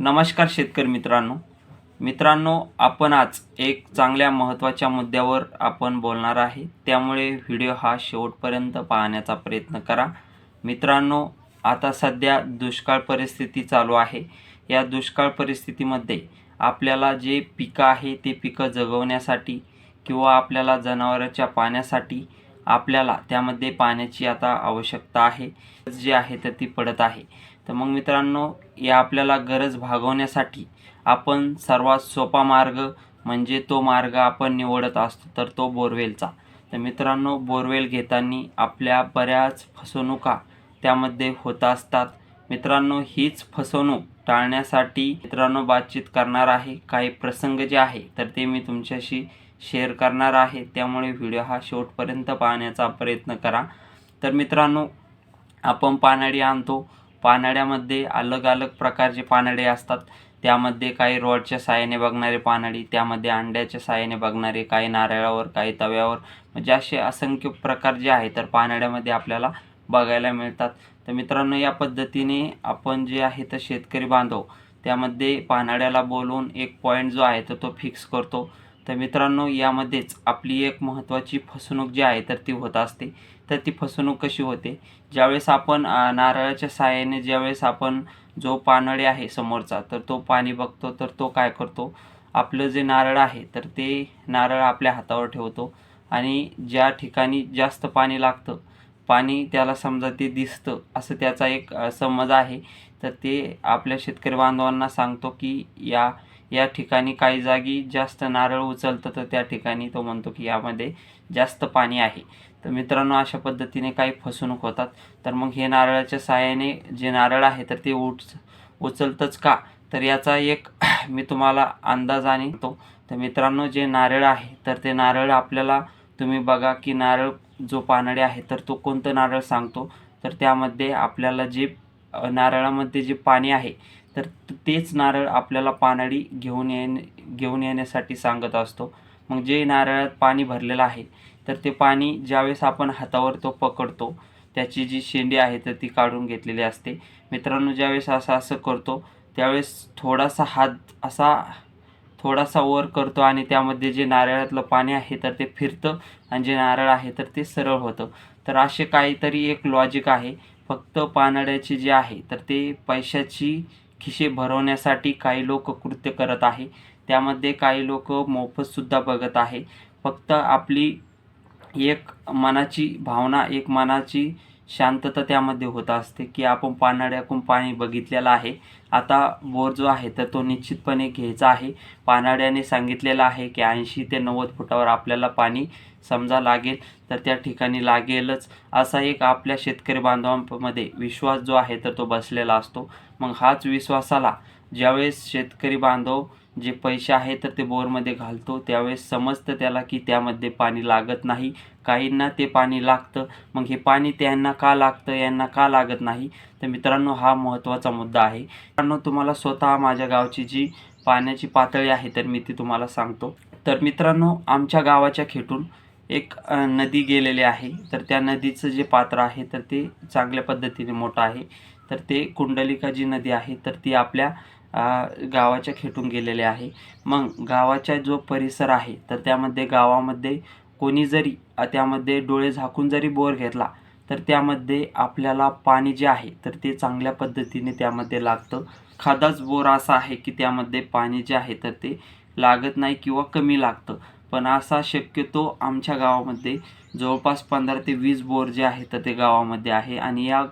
नमस्कार शेतकरी मित्रांनो, आपण आज एक चांगल्या महत्त्वाच्या मुद्द्यावर आपण बोलणार आहे। त्यामुळे व्हिडिओ हा शेवटपर्यंत पाहण्याचा प्रयत्न करा। मित्रांनो, आता सध्या दुष्काळ परिस्थिती चालू आहे। या दुष्काळ परिस्थितीमध्ये आपल्याला जे पिकं आहे ते पिकं जगवण्यासाठी किंवा आपल्याला जनावरांच्या पाण्यासाठी आपल्याला त्यामध्ये पाण्याची आता आवश्यकता आहे, जी आहे तर ती पडत आहे। तर मग मित्रांनो, या आपल्याला गरज भागवण्यासाठी आपण सर्वात सोपा मार्ग म्हणजे तो मार्ग आपण निवडत असतो, तर तो बोरवेलचा। तर मित्रांनो, बोरवेल घेताना आपल्या बऱ्याच फसवणुका त्यामध्ये होत असतात। मित्रांनो, हीच फसवणूक टाळण्यासाठी मित्रांनो बातचीत करणार आहे। काही प्रसंग जे आहे तर ते मी तुमच्याशी शेअर करणार आहे, त्यामुळे व्हिडिओ हा शेवटपर्यंत पाहण्याचा प्रयत्न करा। तर मित्रांनो, आपण पानाडी आणतो। पानाड्यामध्ये अलग अलग प्रकारचे पानाडे असतात। त्यामध्ये काही रॉडच्या साहाय्याने बघणारे पानाडी, त्यामध्ये अंड्याच्या साहाय्याने बघणारे, काही नारळावर, काही तव्यावर, म्हणजे असे असंख्य प्रकार जे आहे तर पानाड्यामध्ये आपल्याला बघायला मिळतात। तर मित्रांनो, या पद्धतीने आपण जे आहे तर शेतकरी बांधव त्यामध्ये पानाड्याला बोलून एक पॉईंट जो आहे तर तो फिक्स करतो। तर मित्रांनो, यामध्येच आपली एक महत्त्वाची फसवणूक जी आहे तर ती होत असते। तर ती फसवणूक कशी होते? ज्यावेळेस आपण नारळाच्या साहाय्याने ज्यावेळेस आपण जो पानळी आहे समोरचा तर तो पाणी बघतो, तर तो काय करतो, आपलं जे नारळ आहे तर ते नारळ आपल्या हातावर ठेवतो आणि ज्या ठिकाणी जास्त पाणी लागतं, पाणी त्याला समजा ते दिसतं असं त्याचा एक समज आहे, तर ते आपल्या शेतकरी बांधवांना सांगतो की या या ठिकाणी काही जागी जास्त नारळ उचलतं, तर त्या ठिकाणी तो म्हणतो की यामध्ये जास्त पाणी आहे। तर मित्रांनो, अशा पद्धतीने काही फसवणूक होतात। तर मग हे नारळाच्या साहाय्याने जे नारळ आहे तर ते उचलतंच का, तर याचा एक मी तुम्हाला अंदाज आणतो। तर मित्रांनो, जे नारळ आहे तर ते नारळ आपल्याला तुम्ही बघा की नारळ जो पानाडी आहे तर तो कोणतं नारळ सांगतो, तर त्यामध्ये आपल्याला जे नारळामध्ये जे पाणी आहे तर तेच नारळ आपल्याला पानाडी घेऊन येण्यासाठी सांगत असतो। मग जे नारळात पाणी भरलेलं आहे तर ते पाणी ज्यावेळेस आपण हातावर तो पकडतो, त्याची जी शेंडी आहे तर ती काढून घेतलेली असते। मित्रांनो, ज्यावेळेस असं करतो त्यावेळेस थोडासा वर करतो आणि त्यामध्ये जे नारळातलं पाणी आहे तर ते फिरतं आणि जे नारळ आहे तर ते सरळ होतं। तर असे काहीतरी एक लॉजिक आहे। फक्त पानाड्याची जी आहे तर ते पैशाची खिसे भरवण्यासाठी काही लोक कृत्य करत आहे। त्यामध्ये काही लोक मोफतसुद्धा बघत आहे। फक्त आपली एक मनाची भावना, एक मनाची शांतता त्यामध्ये होत असते की आपण पानाड्याकडून पाणी बघितलेलं आहे, आता बोर जो आहे तर तो निश्चितपणे घ्यायचा आहे। पानाड्याने सांगितलेलं आहे की 80 ते 90 फुटावर आपल्याला पाणी समजा लागेल, तर त्या ठिकाणी लागेलच, असा एक आपल्या शेतकरी बांधवांमध्ये विश्वास जो आहे तर तो बसलेला असतो। मग हाच विश्वासाला ज्यावेळेस शेतकरी बांधव जे पैसे आहे तर ते बोरमध्ये घालतो, त्यावेळेस समजतं त्याला की त्यामध्ये पाणी लागत नाही, काहींना ते पाणी लागतं। मग हे पाणी त्यांना का लागतं, यांना का लागत नाही? तर मित्रांनो, हा महत्त्वाचा मुद्दा आहे। मित्रांनो, तुम्हाला स्वतः माझ्या गावची जी पाण्याची पातळी आहे तर मी ती तुम्हाला सांगतो। तर मित्रांनो, आमच्या गावाच्या खेटून एक नदी गेलेली आहे। तर त्या नदीचं जे पात्र आहे तर ते चांगल्या पद्धतीने मोठं आहे। तर ते कुंडलिका जी नदी आहे तर ती आपल्या गावाच्या खेटून गेलेले आहे। मग गावाचा जो परिसर आहे तर त्यामध्ये गावामध्ये कोणी जरी त्यामध्ये डोळे झाकून जरी बोर घेतला तर त्यामध्ये आपल्याला पाणी जे आहे तर ते चांगल्या पद्धतीने त्यामध्ये लागतं। खादाच बोर असा आहे की त्यामध्ये पाणी जे आहे तर ते लागत नाही किंवा कमी लागतं। पण असा शक्यतो आमच्या गावामध्ये जवळपास 15 ते 20 बोर जे आहे तर ते गावामध्ये आहे आणि या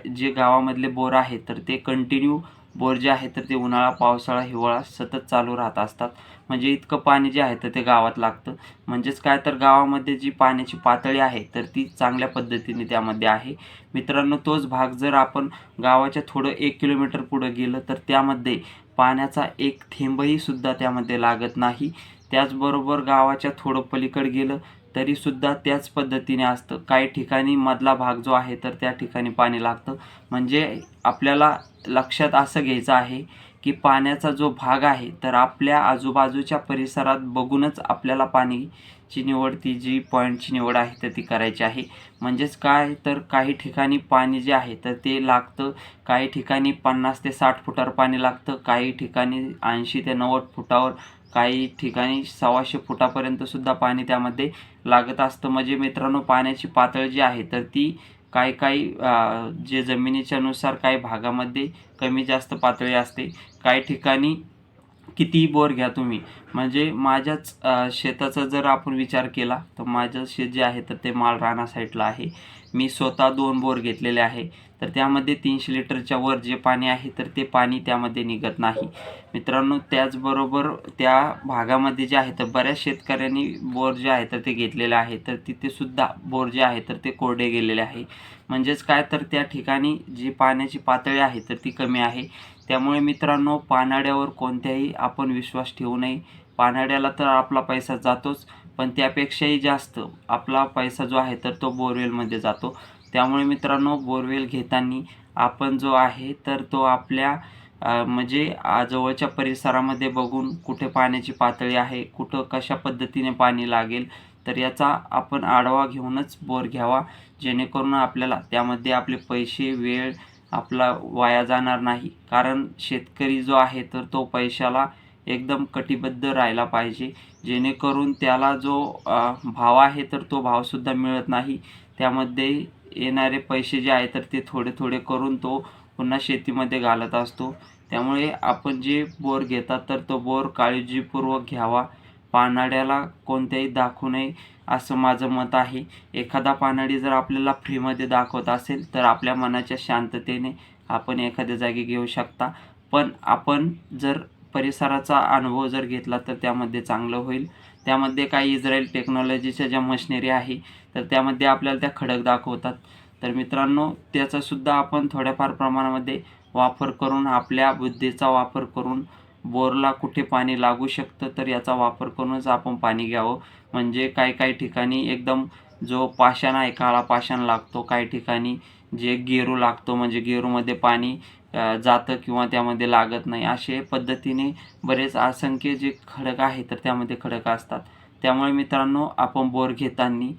जे गावामधले बोर आहे तर ते कंटिन्यू बोर जे आहे तर ते उन्हाळा, पावसाळा, हिवाळा सतत चालू राहत असतात। म्हणजे इतकं पाणी जे आहे तर ते गावात लागतं। म्हणजेच काय, तर गावामध्ये जी पाण्याची पातळी आहे तर ती चांगल्या पद्धतीने त्यामध्ये आहे। मित्रांनो, तोच भाग जर आपण गावाच्या थोडं 1 किलोमीटर पुढे गेलं तर त्यामध्ये पाण्याचा एक थेंबही सुद्धा त्यामध्ये लागत नाही। त्याचबरोबर गावाच्या थोडं पलीकडे गेलं तरीसुद्धा त्याच पद्धतीने असतं। काही ठिकाणी मधला भाग जो आहे तर त्या ठिकाणी पाणी लागतं। म्हणजे आपल्याला लक्षात असं घ्यायचं आहे की पाण्याचा जो भाग आहे तर आपल्या आजूबाजूच्या परिसरात बघूनच आपल्याला पाणीची निवड, ती जी पॉईंटची निवड आहे तर ती करायची आहे. म्हणजेच काय, तर काही ठिकाणी पाणी जे आहे तर ते लागतं, काही ठिकाणी 50 ते 60 फुटावर पाणी लागतं, काही ठिकाणी 80 ते 90 फुटावर, काही ठिकाणी 125 फुटापर्यंत सुद्धा पाणी त्यामध्ये लागत असतं. म्हणजे मित्रांनो, पाण्याची पातळी जी आहे तर ती काही काही जे जमिनीच्या नुसार काही भागामध्ये कमी जास्त पातळी असते, काही ठिकाणी कितीही बोर घ्या तुम्ही. म्हणजे माझ्याच शेताचा जर आपण विचार केला तर माझं शेत जे आहे तर ते माळराना साईडला आहे. मी स्वतः 2 बोर घेतलेले आहे. तर त्यामध्ये 300 लिटरच्या वर जे पाणी आहे तर ते पाणी त्यामध्ये निघत नाही मित्रांनो. त्याचबरोबर त्या भागामध्ये जे आहे तर बऱ्याच शेतकऱ्यांनी बोर जे आहे तर ते घेतलेले आहे, तर तिथे सुद्धा बोर जे आहे तर ते कोरडे गेलेले आहे. म्हणजेच काय, तर त्या ठिकाणी जी पाण्याची पातळी आहे तर ती कमी आहे. त्यामुळे मित्रांनो, पाण्यावर कोणत्याही आपण विश्वास ठेवू नये. पाण्याला तर आपला पैसा जातोच, पण त्यापेक्षाही जास्त आपला पैसा जो आहे तर तो बोरवेलमध्ये जातो. त्यामुळे मित्रांनो, बोरवेल घेताना आपण जो आहे तर तो आपल्या म्हणजे जवळच्या परिसरामध्ये बघून कुठे पाण्याची पातळी आहे, कुठं कशा पद्धतीने पाणी लागेल, तर याचा आपण आढावा घेऊनच बोर घ्यावा. जेणेकरून आपल्याला त्यामध्ये आपले पैसे, वेळ आपला वाया जाणार नाही. कारण शेतकरी जो आहे तर तो पैशाला एकदम कटिबद्ध राहायला पाहिजे, जेणेकरून त्याला जो भाव आहे तर तो भावसुद्धा मिळत नाही. त्यामध्ये येणारे पैसे जे आहे तर ते थोडे थोडे करून तो पुन्हा शेतीमध्ये घालत असतो. त्यामुळे आपण जे बोर घेतात तर तो बोर काळजीपूर्वक घ्यावा. पानाड्याला कोणत्याही दाखवू नये, असं माझं मत आहे. एखादा पानाडी जर आपल्याला फ्रीमध्ये दाखवत असेल तर आपल्या मनाच्या शांततेने आपण एखाद्या जागी घेऊ शकता. पण आपण जर परिसराचा अनुभव जर घेतला तर त्यामध्ये चांगलं होईल. त्यामध्ये काही इस्रायल टेक्नॉलॉजीच्या ज्या मशिनरी आहे तर त्यामध्ये आपल्याला त्या खडक दाखवतात. तर मित्रांनो, त्याचासुद्धा आपण थोड्याफार प्रमाणामध्ये वापर करून, आपल्या बुद्धीचा वापर करून, बोरला कुठे पाणी लागू शकतं तर याचा वापर करूनच आपण पाणी घ्यावं. म्हणजे काही काही ठिकाणी एकदम जो पाषाण आहे, काळा पाषाण लागतो, काही ठिकाणी जे गेरू लागतो, म्हणजे गेरूमध्ये पाणी जातं किंवा त्यामध्ये लागत नाही. असे पद्धतीने बरेच असंख्य जे खडक आहे तर त्यामध्ये खडक असतात. त्यामुळे मित्रांनो, आपण बोर घेताना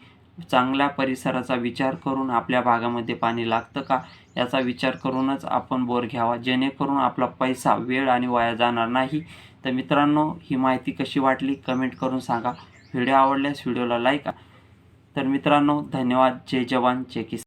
चांगल्या परिसराचा विचार करून, आपल्या भागामध्ये पाणी लागतं का याचा विचार करूनच आपण बोर घ्यावा, जेणेकरून आपला पैसा, वेळ आणि वाया जाणार नाही. तर मित्रांनो, ही माहिती कशी वाटली कमेंट करून सांगा. व्हिडिओ आवडल्यास व्हिडिओला लाईक. तर मित्रांनो, धन्यवाद. जय जवान, जय किसान.